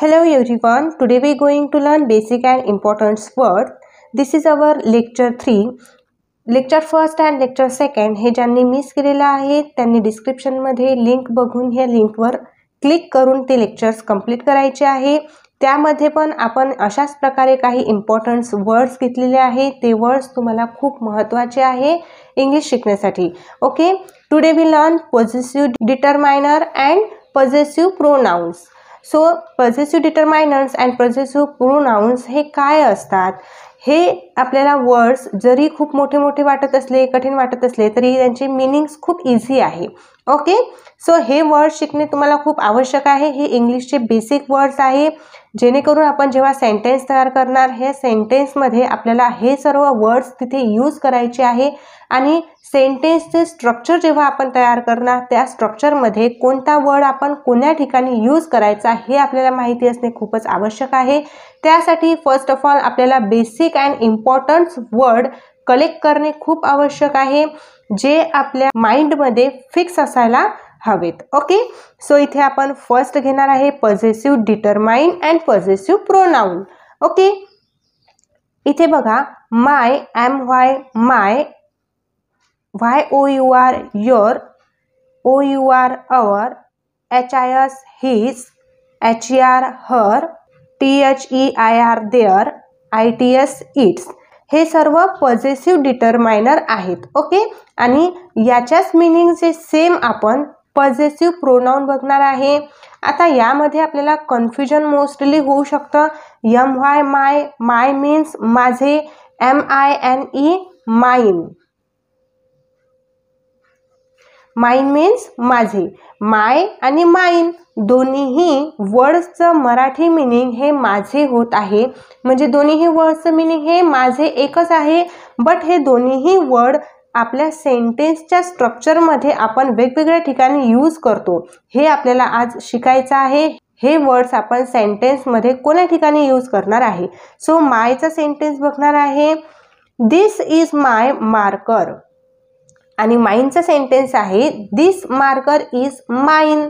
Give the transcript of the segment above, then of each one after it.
Hello everyone, today we are going to learn basic and important words. This is our lecture 3. Lecture first and lecture second हे ज्यांनी miss केलेला आहे त्यांनी description मध्ये link बघून ह्या लिंकवर क्लिक करून ते लेक्चर्स कंप्लीट करायचे आहे. त्यामध्ये पण आपण अशाच प्रकारे काही इम्पॉर्टंट वर्ड्स घेतलेले आहे. ते वर्ड्स तुम्हाला खूप महत्त्वाचे आहे इंग्लिश शिकण्यासाठी. Okay, today we learn possessive determiner and possessive pronouns. So possessive determiners and possessive pronouns हे काय असतात? हे आपल्याला वर्ड्स जरी खूप मोठे मोठे वाटत असले, कठीण वाटत असले तरी त्यांचे मीनिंग्स खूप इझी आहे. ओके, सो हे वर्ड्स शिकणे तुम्हाला खूप आवश्यक आहे. हे इंग्लिशचे बेसिक वर्ड्स आहे, जेणेकरून आपण जेव्हा सेंटेन्स तयार करणार हे सेंटेन्समध्ये आपल्याला हे सर्व वर्ड्स तिथे यूज करायचे आहे. आणि सेंटेन्सचे स्ट्रक्चर जेव्हा आपण तयार करणार त्या स्ट्रक्चरमध्ये कोणता वर्ड आपण कोण्या ठिकाणी यूज करायचा हे आपल्याला माहिती असणे खूपच आवश्यक आहे. त्यासाठी फर्स्ट ऑफ ऑल आपल्याला basic and important word collect करणे खूप आवश्यक आहे, जे आपल्या माइंडमध्ये फिक्स असायला हवेत. ओके, सो इथे आपण फर्स्ट घेणार आहे possessive determine and possessive pronoun. Okay, इथे बघा my, M Y my, YOUR your, OUR our, HIS his, HER her, THEIR their, ITS its. हे सर्व पॉझेसिव्ह डिटरमायनर आहेत. ओके, आणि याच्याच मीनिंग जे सेम आपण पॉझेसिव्ह प्रोनाउन बघणार आहे. आता यामध्ये आपल्याला कन्फ्युजन मोस्टली होऊ शकतं. MY माय, माय मीन्स माझे, MINE माइन, माइन मीन्स माझे. माय आणि माइन दोन्हीही वर्ड्सचं मराठी मिनिंग हे माझे होत आहे. म्हणजे दोन्हीही वर्ड्सचं मिनिंग हे माझे एकच आहे. बट हे दोन्हीही वर्ड आपल्या सेंटेन्सच्या स्ट्रक्चरमध्ये आपण वेगवेगळ्या ठिकाणी यूज करतो. हे आपल्याला आज शिकायचं आहे. हे वर्ड्स आपण सेंटेन्समध्ये कोण्या ठिकाणी यूज करणार आहे. सो मायचा सेंटेन्स बघणार आहे, दिस इज माय मार्कर. आणि माइनचा सेंटेन्स आहे, दिस मार्कर इज माइन.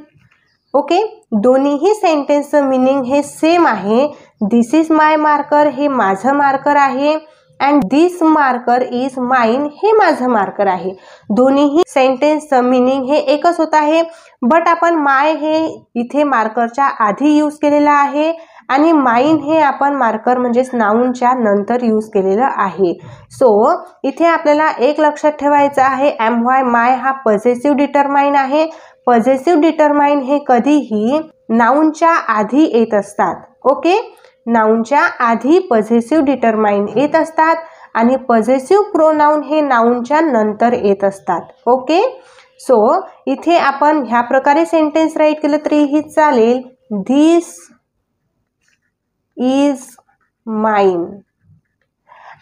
ओके, दोन्हीही सेंटेन्सचं मिनिंग हे सेम आहे. दिस इज माय मार्कर हे माझं मार्कर आहे and this marker is mine हे माझं मार्कर आहे. दोन्हीही सेंटेन्सचं मिनिंग हे एकच होत आहे. बट आपण माय हे इथे मार्करच्या आधी यूज केलेलं आहे आणि माइन हे आपण मार्कर म्हणजेच नाउनच्या नंतर यूज केलेलं आहे. सो इथे आपल्याला एक लक्षात ठेवायचं आहे, MY माय हा पॉझेसिव्ह डिटरमाइन आहे. पॉझेसिव्ह डिटरमाइन हे कधीही नाउनच्या आधी येत असतात. ओके, नाउनच्या आधी पॉझेसिव्ह डिटरमाइन येत असतात आणि पॉझेसिव्ह प्रोनाउन हे नाउनच्या नंतर येत असतात. ओके, सो इथे आपण ह्या प्रकारे सेंटेन्स राईट केलं तरीही चालेल, दिस इज माइन.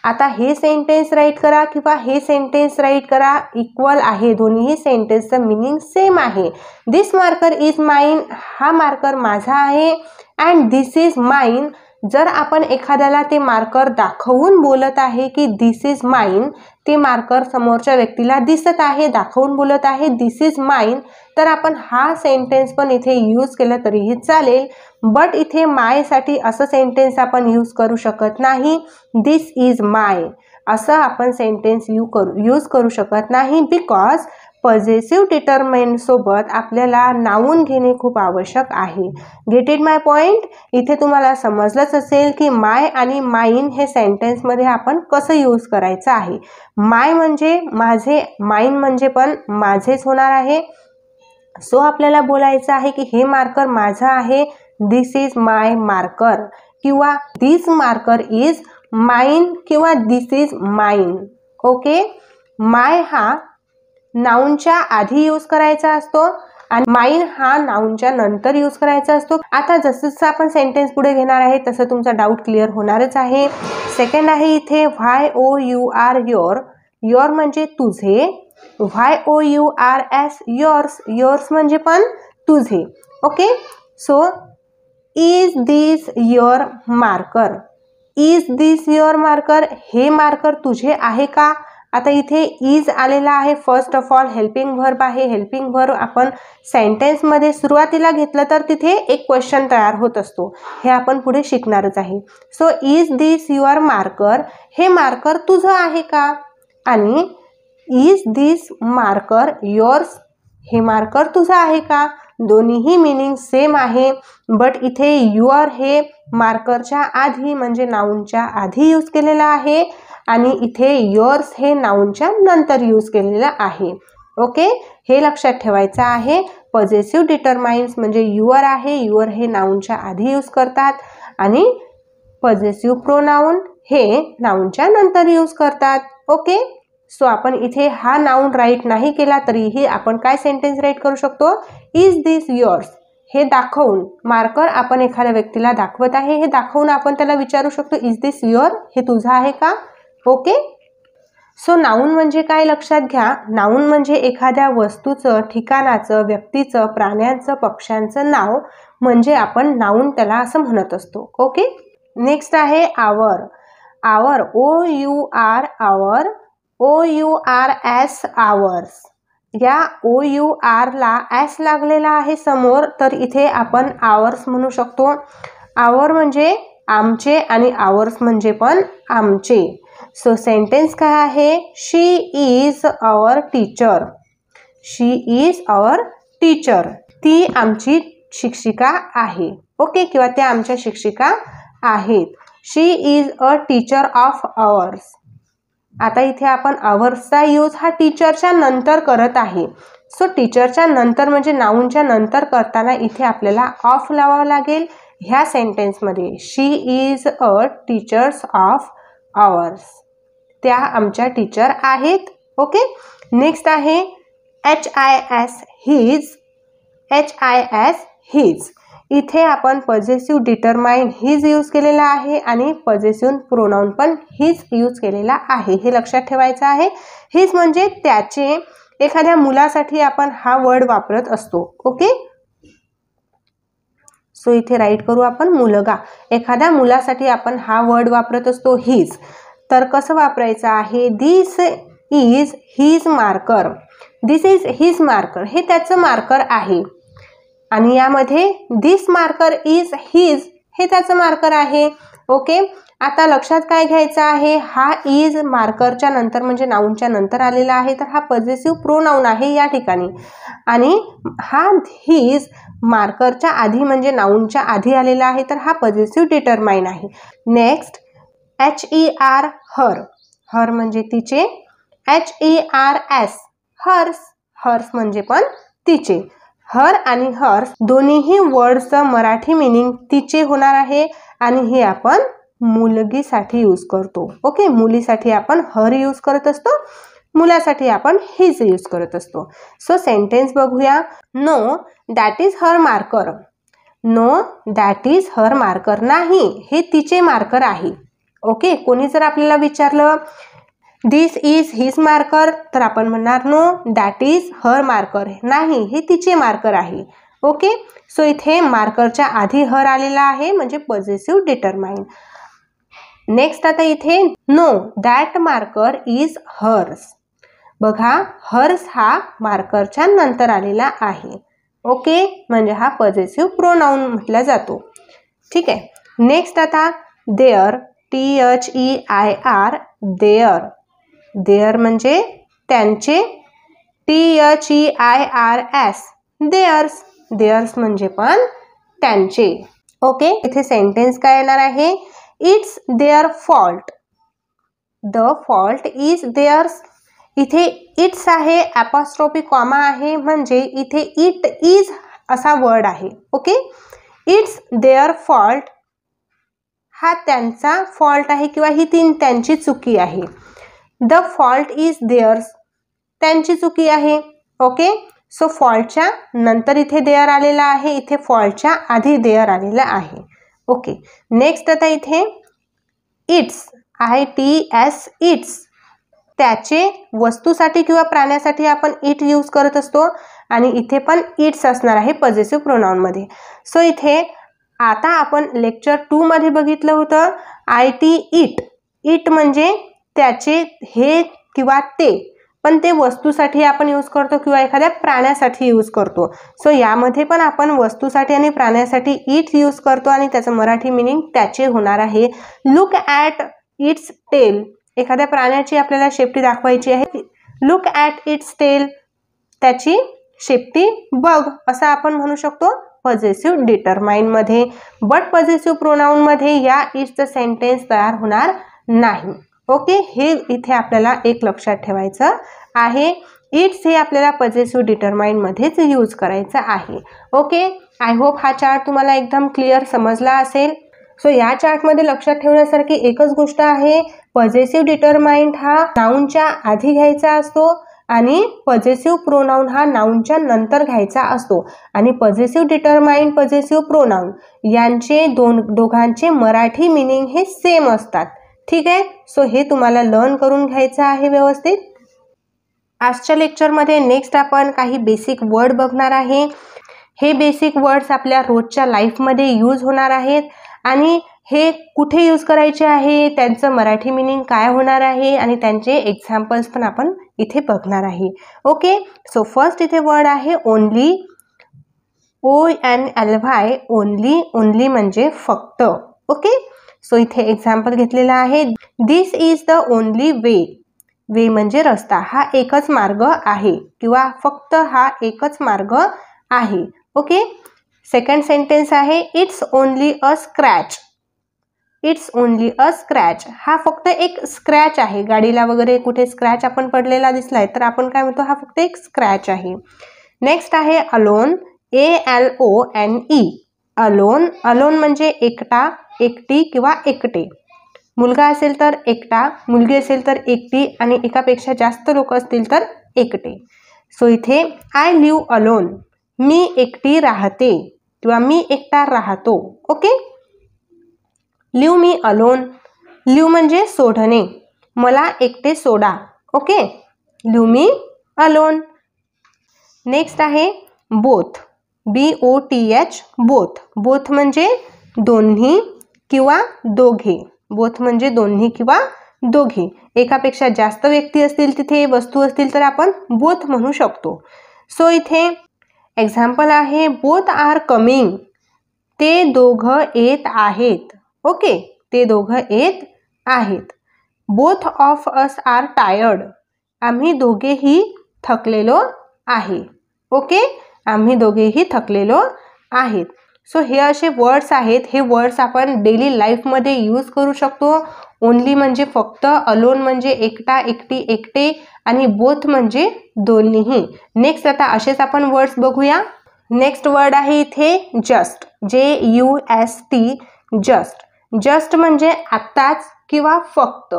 आता हे सेंटेन्स राईट करा किंवा हे सेंटेन्स राईट करा, इक्वल आहे. दोन्ही सेंटेन्सचं मिनिंग सेम आहे. दिस मार्कर इज माइन हा मार्कर माझा आहे अँड दिस इज माइन. जर आपण एखाद्याला ते मार्कर दाखवून बोलत आहे की दिस इज माइन, ते मार्कर समोरच्या व्यक्तीला दिसत आहे, दाखवून बोलत आहे दिस इज माइन, तर आपण हा सेंटेन्स पण इथे यूज केलं तरीही चालेल. बट इथे मायसाठी असं सेंटेन्स आपण यूज करू शकत नाही. दिस इज माय असं आपण सेंटेन्स यूज करू शकत नाही, बिकॉज पॉझेसिव्ह डिटरमाइन सोबत आपल्याला नाउन घेणे खूप आवश्यक आहे. Get it my point? इथे तुम्हाला समजलंच असेल की माय आणि माइन हे सेंटेन्समध्ये आपण कसं यूज करायचं आहे. माय म्हणजे माझे, माइन म्हणजे पण माझेच होणार आहे. सो आपल्याला बोलायचं आहे की हे मार्कर माझं आहे, दिस इज माय मार्कर, किंवा दिस मार्कर इज माइन किंवा दिस इज माइन. ओके, माय हा नाउनच्या आधी यूज करायचा असतो आणि माइन हा नाउनच्या नंतर यूज करायचा असतो. आता जसं जसं आपण सेंटेन्स पुढे घेणार आहे तसं तुमचा डाऊट क्लिअर होणारच आहे. सेकंड आहे इथे YOUR your. योर म्हणजे तुझे, YOURS yours, yours म्हणजे पण तुझे. Okay, so is this your marker, is this your marker हे मार्कर तुझे आहे का? आता इथे इज आलेला आहे. First of all helping verb आहे. हेल्पिंग व्हर्ब आपण सेंटेन्समध्ये सुरुवातीला घेतलं तर तिथे एक क्वेश्चन तयार होत असतो. हे आपण पुढे शिकणारच आहे. So is this your marker, हे मार्कर तुझं आहे का? आणि इज दिस मार्कर योर्स, हे मार्कर तुझं आहे का? दोन्हीही मीनिंग सेम आहे. बट इथे युअर हे मार्करच्या आधी म्हणजे नाउनच्या आधी यूज केलेलं आहे आणि इथे योर्स हे नाउनच्या नंतर यूज केलेलं आहे. ओके, हे लक्षात ठेवायचं आहे. पॉझिटिव्ह डिटरमाइन्स म्हणजे युअर आहे. युअर हे नाउनच्या आधी यूज करतात आणि पॉझिटिव्ह प्रोनाउन हे नाउनच्या नंतर यूज करतात. ओके, सो आपण इथे हा नाउन राईट नाही केला तरीही आपण काय सेंटेन्स राईट करू शकतो? इज दिस युअर्स, हे दाखवून मार्कर आपण एखाद्या व्यक्तीला दाखवत आहे, हे दाखवून आपण त्याला विचारू शकतो इज दिस युअर, हे तुझं आहे का? ओके, सो नाउन म्हणजे काय लक्षात घ्या. नाउन म्हणजे एखाद्या वस्तूचं, ठिकाणाचं, व्यक्तीचं, प्राण्यांचं, पक्ष्यांचं नाव म्हणजे आपण नाउन त्याला असं म्हणत असतो. ओके, नेक्स्ट आहे आवर. आवर, OUR, आवर, OURS, आवर्स. या OUR ला S लागलेला आहे समोर, तर इथे आपण आवर्स म्हणू शकतो. आवर म्हणजे आमचे आणि आवर्स म्हणजे पण आमचे. सो सेंटेन्स काय आहे? She is our teacher. She is our teacher, ती आमची शिक्षिका आहे. ओके, किंवा त्या आमच्या शिक्षिका आहेत. She is a teacher of ours. आता इथे आपण आवर्सचा यूज हा टीचरच्या नंतर करत आहे. सो टीचरच्या नंतर म्हणजे नाउनच्या नंतर करताना इथे आपल्याला ऑफ लावावं लागेल ह्या सेंटेन्समध्ये. She is a teachers of ours, त्या आमच्या टीचर आहेत. ओके, नेक्स्ट आहे HIS, हिज. HIS, his. इथे आपण पॉझिटिव्ह डिटरमाइन हिज यूज केलेला आहे आणि पॉझिटिव्ह प्रोनाउन पण हिज यूज केलेला आहे. हे लक्षात ठेवायचं आहे. हिज म्हणजे त्याचे. एखाद्या मुलासाठी आपण हा वर्ड वापरत असतो. ओके, सो इथे राईट करू आपण मुलगा. एखाद्या मुलासाठी आपण हा वर्ड वापरत असतो हिज. तर कसं वापरायचं आहे? This is his marker. This is his marker, हे त्याचं मार्कर आहे. आणि यामध्ये दिस मार्कर इज हिज, हे त्याचं मार्कर आहे. ओके, आता लक्षात काय घ्यायचं आहे? हा इज मार्करच्या नंतर म्हणजे नाउनच्या नंतर आलेला आहे, तर हा पॉझिटिव्ह प्रोनाउन आहे या ठिकाणी. आणि हा हिज मार्करच्या आधी म्हणजे नाउनच्या आधी आलेला आहे, तर हा पॉझिटिव्ह डिटरमाइन आहे. नेक्स्ट HER, हर. हर म्हणजे तिचे. HERS, hers. हर्स म्हणजे पण तिचे. हर आणि हर्स दोन्हीही वर्डचं मराठी मीनिंग तिचे होणार आहे आणि हे आपण मुलगीसाठी यूज करतो. ओके, मुलीसाठी आपण हर यूज करत असतो, मुलासाठी आपण हिज यूज करत असतो. सो सेंटेन्स बघूया. Know that is her marker. Know that is her marker, नाही हे तिचे मार्कर आहे. ओके, कोणी जर आपल्याला विचारलं दिस इज हिज मार्कर, तर आपण म्हणणार know that is her marker, नाही हे तिचे मार्कर आहे. ओके, सो इथे मार्करच्या आधी हर आलेला आहे म्हणजे पॉझिटिव्ह डिटरमाइन. नेक्स्ट आता इथे know that marker is hers. बघा, हर्स हा मार्करच्या नंतर आलेला आहे. ओके, म्हणजे हा पॉझिटिव्ह प्रोनाउन म्हटला जातो. ठीक आहे. नेक्स्ट आता देअर, THEIR, देअर. देअर म्हणजे त्यांचे. THEIRS, there's. देअर्स म्हणजे पण त्यांचे. ओके, इथे सेंटेन्स काय येणार आहे? It's their fault. The fault is theirs. इथे इट्स आहे, ॲपॉस्ट्रोफी कॉमा आहे, म्हणजे इथे इट इज असा वर्ड आहे. ओके, इट्स देअर फॉल्ट हा त्यांचा फॉल्ट आहे किंवा ही त्यांची चुकी आहे. द फॉल्ट इज देअर्स, त्यांची चुकी आहे. ओके, सो फॉल्टच्या नंतर इथे देअर आलेला आहे, इथे फॉल्टच्या आधी देअर आलेला आहे. ओके, नेक्स्ट आता इथे इट्स, ITS, इट्स. त्याचे वस्तूसाठी किंवा प्राण्यासाठी आपण इट यूज करत असतो आणि इथे पण इट्स असणार आहे पॉझिटिव्ह प्रोनाउनमध्ये. सो इथे आता आपण लेक्चर 2 मध्ये बघितलं होतं IT, इट. इट म्हणजे त्याचे, हे किंवा ते, पण ते वस्तूसाठी आपण यूज करतो किंवा एखाद्या प्राण्यासाठी यूज करतो. सो यामध्ये पण आपण वस्तूसाठी आणि प्राण्यासाठी इट्स यूज करतो आणि त्याचं मराठी मिनिंग त्याचे होणार आहे. Look at its tail. एखाद्या प्राण्याची आपल्याला शेपटी दाखवायची आहे. Look at its tail. त्याची शेपटी बघ, असं आपण म्हणू शकतो पॉझिटिव्ह डिटरमाइनमध्ये. बट पॉझिटिव्ह प्रोनाउनमध्ये या इट्सचं सेंटेन्स तयार होणार नाही. ओके, हे इथे आपल्याला एक लक्षात ठेवायचं आहे. इट्स हे आपल्याला पॉझिटिव्ह डिटरमाइनमध्येच यूज करायचं आहे. ओके, आय होप हा चार्ट तुम्हाला एकदम क्लिअर समजला असेल. सो या चार्टमध्ये लक्षात ठेवण्यासारखी एकच गोष्ट आहे, पॉझिटिव्ह डिटरमाइंड हा नाऊनच्या आधी घ्यायचा असतो आणि पॉझिटिव्ह प्रोनाउन हा नाऊनच्या नंतर घ्यायचा असतो. आणि पॉझिटिव्ह डिटरमाइंड, पॉझिटिव्ह प्रोनाउन यांचे दोघांचे मराठी मिनिंग हे सेम असतात. ठीक आहे, सो हे तुम्हाला लर्न करून घ्यायचं आहे व्यवस्थित. आजच्या लेक्चरमध्ये नेक्स्ट आपण काही बेसिक वर्ड बघणार आहे. हे बेसिक वर्ड्स आपल्या रोजच्या लाईफमध्ये यूज होणार आहेत आणि हे कुठे यूज करायचे आहे, त्यांचं मराठी मिनिंग काय होणार आहे आणि त्यांचे एक्झाम्पल्स पण आपण इथे बघणार आहे. ओके, सो फर्स्ट इथे वर्ड आहे ओनली. ONLY, only. ओनली म्हणजे फक्त. ओके, सो इथे एक्झाम्पल घेतलेला आहे. This is the only way. वे म्हणजे रस्ता, हा एकच मार्ग आहे किंवा फक्त हा एकच मार्ग आहे. ओके, सेकंड सेंटेन्स आहे it's only a scratch. It's only a scratch, हा फक्त एक स्क्रॅच आहे. गाडीला वगैरे कुठे स्क्रॅच आपण पडलेला दिसलाय तर आपण काय म्हणतो, हा फक्त एक स्क्रॅच आहे. नेक्स्ट आहे अलोन. ALONE. अलोन. अलोन म्हणजे एकटा, एकटी किंवा एकटे. मुलगा असेल तर एकटा, मुलगी असेल तर एकटी आणि एकापेक्षा जास्त लोक असतील तर एकटे. सो इथे आय लिव्ह अलोन. मी एकटी राहते किंवा मी एकटा राहतो. Okay, leave me alone. Leave म्हणजे सोडणे, मला एकटे सोडा. Okay, leave me alone. Next आहे बोथ. BOTH, both. बोथ म्हणजे दोन्ही किंवा दोघे. बोथ म्हणजे दोन्ही किंवा दोघे. एकापेक्षा जास्त व्यक्ती असतील, तिथे वस्तू असतील तर आपण बोथ म्हणू शकतो. सो इथे एक्झाम्पल आहे बोथ आर कमिंग. ते दोघं येत आहेत. ओके, ते दोघं येत आहेत. Both of us are tired. आम्ही दोघेही थकलेलो आहे. ओके, आम्ही दोघेही थकलेलो आहेत. सो हे असे वर्ड्स आहेत. हे वर्ड्स आपण डेली लाईफमध्ये यूज करू शकतो. ओनली म्हणजे फक्त, अलोन म्हणजे एकटा, एकटी, एकटे आणि बोथ म्हणजे दोन्हीही. नेक्स्ट आता असेच आपण वर्ड्स बघूया. नेक्स्ट वर्ड आहे इथे जस्ट. JUST, just. जस्ट म्हणजे आत्ताच किंवा फक्त.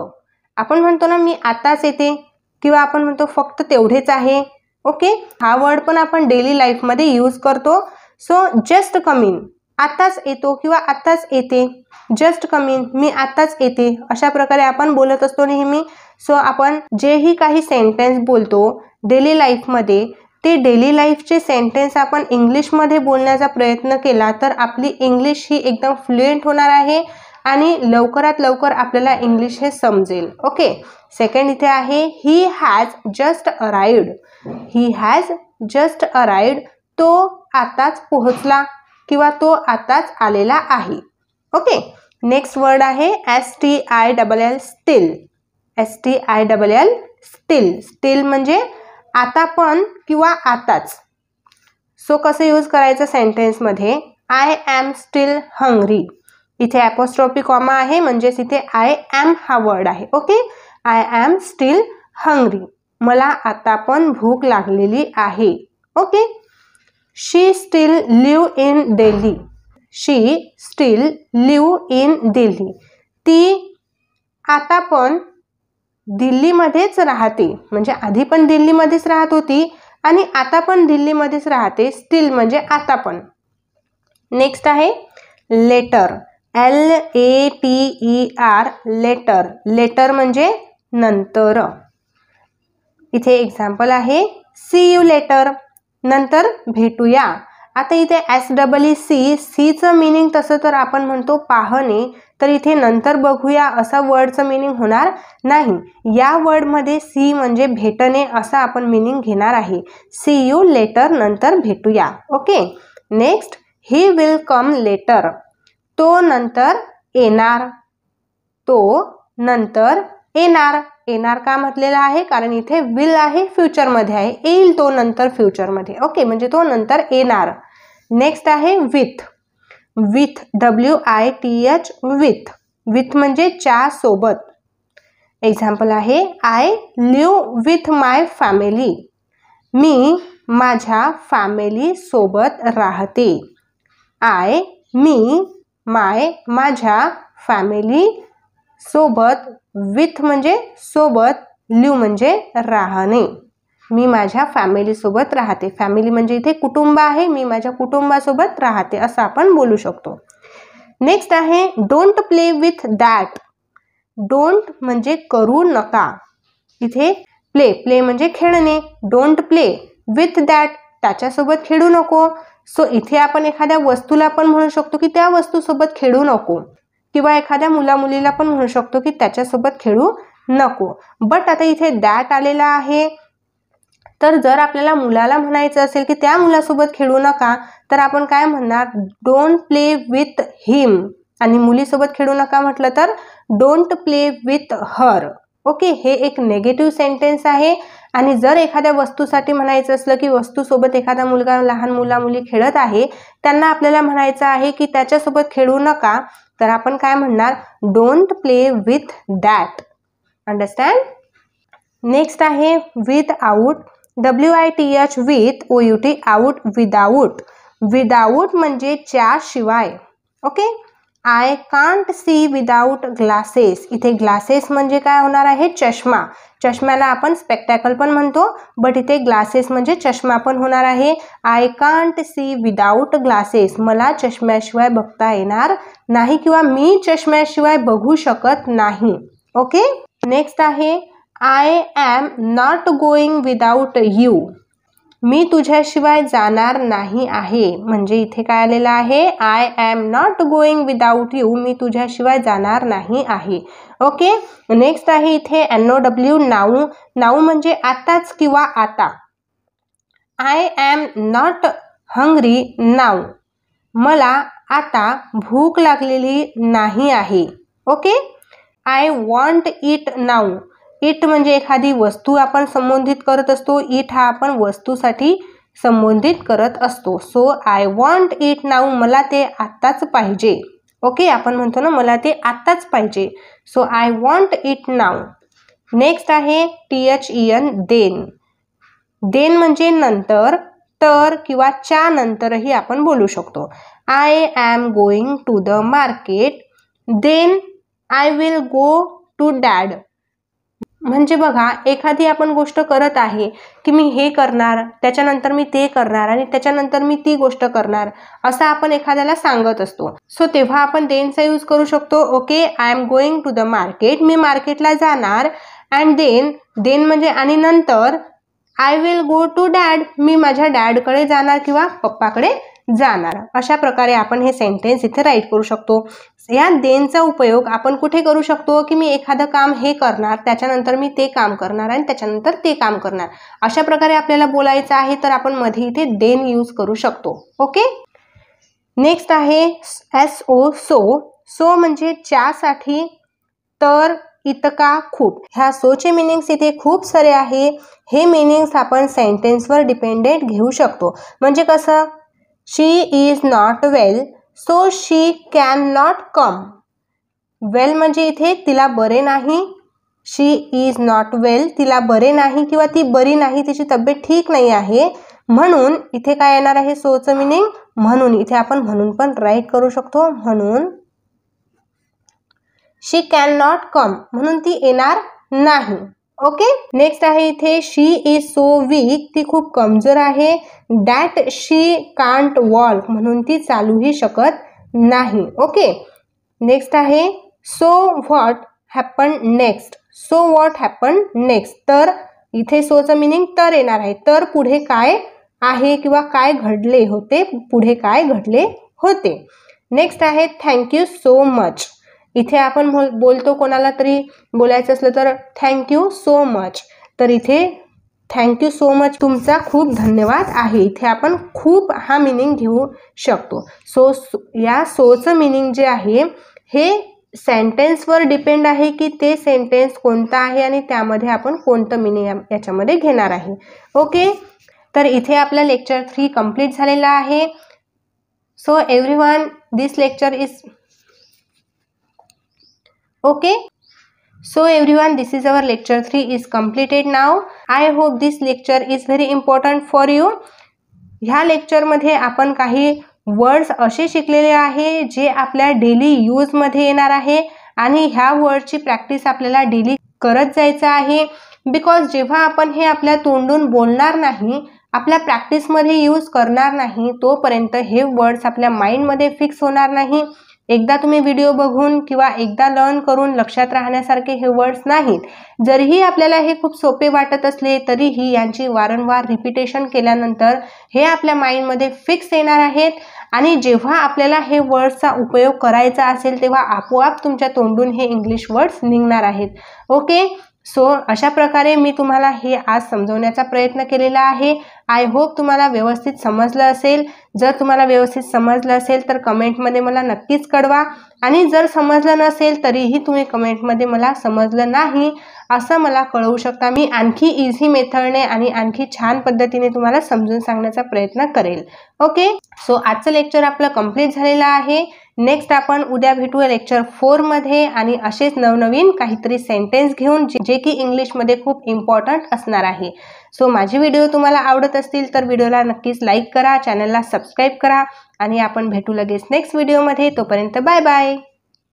आपण म्हणतो ना मी आत्ताच येते किंवा आपण म्हणतो फक्त तेवढेच आहे. ओके, हा वर्ड पण आपण डेली लाईफमध्ये यूज करतो. सो जस्ट कम इन, आत्ताच येतो किंवा आत्ताच येते. जस्ट कम इन, मी आत्ताच येते, अशा प्रकारे आपण बोलत असतो नेहमी. सो आपण जेही काही सेंटेन्स बोलतो डेली लाईफमध्ये, ते डेली लाईफचे सेंटेन्स आपण इंग्लिशमध्ये बोलण्याचा प्रयत्न केला तर आपली इंग्लिश ही एकदम फ्लुएंट होणार आहे आणि लवकरात लवकर आपल्याला इंग्लिश हे समजेल. ओके, सेकंड इथे आहे he has just arrived. He has just arrived, तो आताच पोहोचला किंवा तो आताच आलेला आहे. ओके, नेक्स्ट वर्ड आहे STILL, still. STILL, still. Still म्हणजे आता पण किंवा आताच. सो कसं यूज करायचं सेंटेन्समध्ये, आय ॲम स्टिल हंग्री. इथे ॲपोस्ट्रॉफी कॉमा आहे म्हणजेच इथे आय ॲम हा वर्ड आहे. Okay, I am still hungry, मला आता पण भूक लागलेली आहे. Okay, she still live in Delhi. She still live in Delhi, ती आता पण दिल्लीमध्येच राहते. म्हणजे आधी पण दिल्लीमध्येच राहत होती आणि आता पण दिल्लीमध्येच राहते. स्टिल म्हणजे आता पण. नेक्स्ट आहे लेटर. LATER, letter. लेटर म्हणजे नंतर. इथे एक्झाम्पल आहे सी यू लेटर, नंतर भेटूया. आता इथे SEEC, सीचं मिनिंग तसं तर आपण म्हणतो पाहणे, तर इथे नंतर बघूया असं वर्डचं मिनिंग होणार नाही. या वर्डमध्ये सी म्हणजे भेटणे असं आपण मिनिंग घेणार आहे. सी यू लेटर, नंतर भेटूया. Okay. Next, he will come later, तो नंतर येणार, तो नंतर येणार. येणार का म्हटलेला आहे? कारण इथे विल आहे, फ्युचरमध्ये आहे. येईल तो नंतर फ्युचरमध्ये. ओके, म्हणजे तो नंतर येणार. नेक्स्ट आहे with. With, WITH, with. With म्हणजे च्या सोबत. एक्झाम्पल आहे I live with my family, मी माझ्या फॅमिली सोबत राहते. मी, माय, माझ्या, फॅमिली सोबत, विथ म्हणजे सोबत, लिव्ह म्हणजे राहणे. मी माझ्या फॅमिली सोबत राहते. फॅमिली म्हणजे इथे कुटुंब आहे, मी माझ्या कुटुंबासोबत राहते असं आपण बोलू शकतो. नेक्स्ट आहे don't play with that. Don't म्हणजे करू नका. इथे प्ले म्हणजे खेळणे. डोंट प्ले विथ दॅट, त्याच्यासोबत खेळू नको. सो इथे आपण एखाद्या वस्तूला पण म्हणू शकतो की त्या वस्तूसोबत खेळू नको, किंवा एखाद्या मुलीला पण म्हणू शकतो की त्याच्यासोबत खेळू नको. बट आता इथे दॅट आलेला आहे, तर जर आपल्याला मुलाला म्हणायचं असेल की त्या मुलासोबत खेळू नका, तर आपण काय म्हणणार? डोंट प्ले विथ हिम. आणि मुलीसोबत खेळू नका म्हटलं तर don't play with her. Okay, हे एक नेगेटिव्ह सेंटेन्स आहे. आणि जर एखाद्या वस्तूसाठी म्हणायचं असलं की वस्तूसोबत एखादा मुलगा, लहान मुली खेळत आहे, त्यांना आपल्याला म्हणायचं आहे की त्याच्यासोबत खेळू नका, तर आपण काय म्हणणार? Don't play with that. Understand? Next आहे without. WITH, with, OUT, out, without. Without म्हणजे च्याशिवाय. Okay. I can't see without glasses. इथे ग्लासेस म्हणजे काय होणार आहे? चष्मा. चष्म्याला आपण स्पेक्टॅकल पण म्हणतो, बट इथे ग्लासेस म्हणजे चष्मा पण होणार आहे. I can't see without glasses, मला चष्म्याशिवाय बघता येणार नाही, किंवा मी चष्म्याशिवाय बघू शकत नाही. ओके. नेक्स्ट आहे I am not going without you. मी तुझ्याशिवाय जाणार नाही आहे. म्हणजे इथे काय आलेलं आहे? I am not going without you, मी तुझ्याशिवाय जाणार नाही आहे. ओके. नेक्स्ट आहे इथे NOW, नाऊ. नाऊ म्हणजे आताच किंवा आता. I am not hungry now, मला आता भूक लागलेली नाही आहे. Okay. I want it now. It म्हणजे एखादी वस्तू आपण संबोधित करत असतो. इट हा आपण वस्तूसाठी संबोधित करत असतो. So I want it now, मला ते आत्ताच पाहिजे. ओके, आपण म्हणतो ना मला ते आत्ताच पाहिजे. So I want it now. Next आहे THEN, देन. देन म्हणजे नंतर, तर किंवा च्या नंतरही आपण बोलू शकतो. I am going to the market, then I will go to dad. म्हणजे बघा, एखादी आपण गोष्ट करत आहे की मी हे करणार, त्याच्यानंतर मी ते करणार, आणि त्याच्यानंतर मी ती गोष्ट करणार, असं आपण एखाद्याला सांगत असतो. सो तेव्हा आपण देनचा यूज करू शकतो. Okay. I am going to the market, मी मार्केटला जाणार. अँड देन म्हणजे आणि नंतर I will go to dad, मी माझ्या डॅडकडे जाणार किंवा पप्पाकडे जाणार. अशा प्रकारे आपण हे सेंटेन्स इथे राईट करू शकतो. या देनचा उपयोग आपण कुठे करू शकतो? की मी एखादं काम हे करणार, त्याच्यानंतर मी ते काम करणार, आणि त्याच्यानंतर ते काम करणार. अशा प्रकारे आपल्याला बोलायचं आहे, तर आपण मध्ये इथे देन यूज करू शकतो. ओके. नेक्स्ट आहे SO, सो. सो म्हणजे च्यासाठी, तर, इतका, खूप. ह्या सोचे मिनिंग्स इथे खूप सारे आहे. हे मिनिंग्स आपण सेंटेन्सवर डिपेंडेंट घेऊ शकतो. म्हणजे कसं? She is not well, so she can not come. Well म्हणजे इथे तिला बरे नाही. शी इज नॉट वेल, तिला बरे नाही किंवा ती बरी नाही, तिची तब्येत ठीक नाही आहे. म्हणून इथे काय येणार आहे? सोचं मिनिंग म्हणून. इथे आपण म्हणून पण राईट करू शकतो. म्हणून शी कॅन नॉट कम, म्हणून ती येणार नाही. ओके. नेक्स्ट आहे इथे शी इज सो वीक, ती खूप कमजोर आहे. दॅट शी कांट वॉक, म्हणून ती चालूही शकत नाही. ओके. नेक्स्ट आहे so what happen next. So what happen next, तर इथे सोचं मिनिंग तर येणार आहे. तर पुढे काय आहे किंवा काय घडले होते, पुढे काय घडले होते. नेक्स्ट आहे थँक्यू सो मच. इथे आपण बोलतो, कोणाला तरी बोलायचं असलं तर थँक्यू सो मच. तर इथे थँक्यू सो मच, तुमचा खूप धन्यवाद आहे. इथे आपण खूप हा मिनिंग घेऊ शकतो. या सोचं मिनिंग जे आहे हे सेंटेन्सवर डिपेंड आहे की ते सेंटेन्स कोणता आहे आणि त्यामध्ये आपण कोणतं मिनिंग याच्यामध्ये घेणार आहे. ओके, तर इथे आपला लेक्चर 3 कंप्लीट झालेला आहे. So everyone, this lecture is okay. So everyone, this is our lecture 3 is completed now. I hope this lecture is very important for you. ह्या लेक्चर मध्ये आपण काही वर्ड्स असे शिकलेले आहे जे आपल्या डेली यूज मध्ये येणार आहे आणि ह्या वर्डची प्रॅक्टिस आपल्याला डेली करत जायचं आहे. बिकॉज जेव्हा आपण हे आपल्या तोंडून बोलणार नाही, आपल्या प्रॅक्टिसमध्ये यूज करणार नाही, तोपर्यंत हे वर्ड्स आपल्या माइंडमध्ये फिक्स होणार नाही. एकदा तुम्ही व्हिडिओ बघून किंवा एकदा लर्न करून लक्षात राहण्यासारखे हे वर्ड्स नाहीत. जरीही आपल्याला हे खूप सोपे वाटत असले तरीही यांची वारंवार रिपिटेशन केल्यानंतर हे आपल्या माइंडमध्ये फिक्स येणार आहेत आणि जेव्हा आपल्याला हे वर्ड्सचा उपयोग करायचा असेल तेव्हा आपोआप तुमच्या तोंडून हे इंग्लिश वर्ड्स निघणार आहेत. ओके, सो अशा प्रकारे मी तुम्हाला हे आज समजवण्याचा प्रयत्न केलेला आहे. आय होप तुम्हाला व्यवस्थित समजलं असेल. जर तुम्हाला व्यवस्थित समजलं असेल तर कमेंटमध्ये मला नक्कीच कळवा आणि जर समजलं नसेल तरीही तुम्ही कमेंटमध्ये मला समजलं नाही असं मला कळवू शकता. मी आणखी इझी मेथडने आणि आणखी छान पद्धतीने तुम्हाला समजून सांगण्याचा प्रयत्न करेल. ओके, सो आजचं लेक्चर आपलं कंप्लीट झालेलं आहे. नेक्स्ट आपण उद्या भेटूया लेक्चर 4 मध्ये आणि असेच नवनवीन काहीतरी सेंटेन्स घेऊन जे की इंग्लिशमध्ये खूप इम्पॉर्टंट असणार आहे. सो माझे व्हिडिओ तुम्हाला आवडत असतील तर व्हिडिओला नक्कीच लाईक करा, चॅनलला सबस्क्राईब करा आणि आपण भेटू लगेच नेक्स्ट व्हिडिओमध्ये. तोपर्यंत बाय बाय.